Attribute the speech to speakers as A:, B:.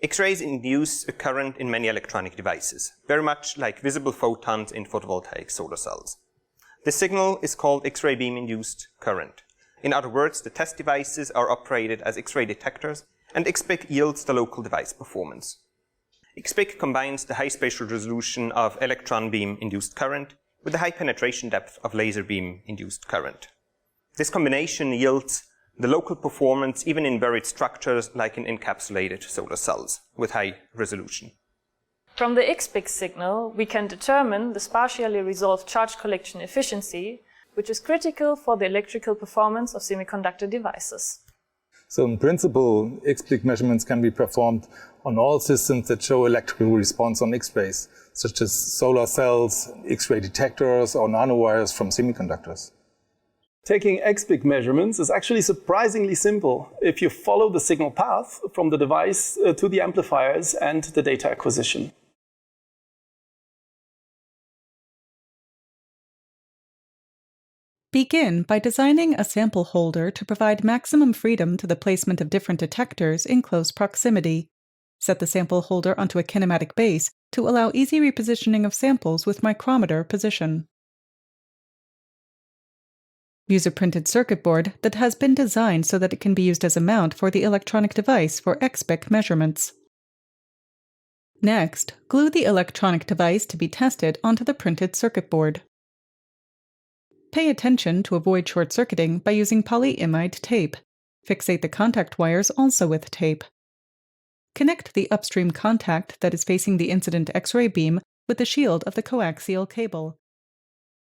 A: X-rays induce a current in many electronic devices, very much like visible photons in photovoltaic solar cells. This signal is called X-ray beam-induced current. In other words, the test devices are operated as X-ray detectors, and XBIC yields the local device performance. XBIC combines the high spatial resolution of electron beam-induced current with the high penetration depth of laser beam-induced current. This combination yields the local performance even in buried structures like in encapsulated solar cells with high resolution.
B: From the XBIC signal, we can determine the spatially resolved charge collection efficiency, which is critical for the electrical performance of semiconductor devices.
C: So in principle, XBIC measurements can be performed on all systems that show electrical response on X-rays, such as solar cells, X-ray detectors, or nanowires from semiconductors.
D: Taking XBIC measurements is actually surprisingly simple if you follow the signal path from the device to the amplifiers and the data acquisition.
E: Begin by designing a sample holder to provide maximum freedom to the placement of different detectors in close proximity. Set the sample holder onto a kinematic base to allow easy repositioning of samples with micrometer position. Use a printed circuit board that has been designed so that it can be used as a mount for the electronic device for XBIC measurements. Next, glue the electronic device to be tested onto the printed circuit board. Pay attention to avoid short-circuiting by using polyimide tape. Fixate the contact wires also with tape. Connect the upstream contact that is facing the incident X-ray beam with the shield of the coaxial cable.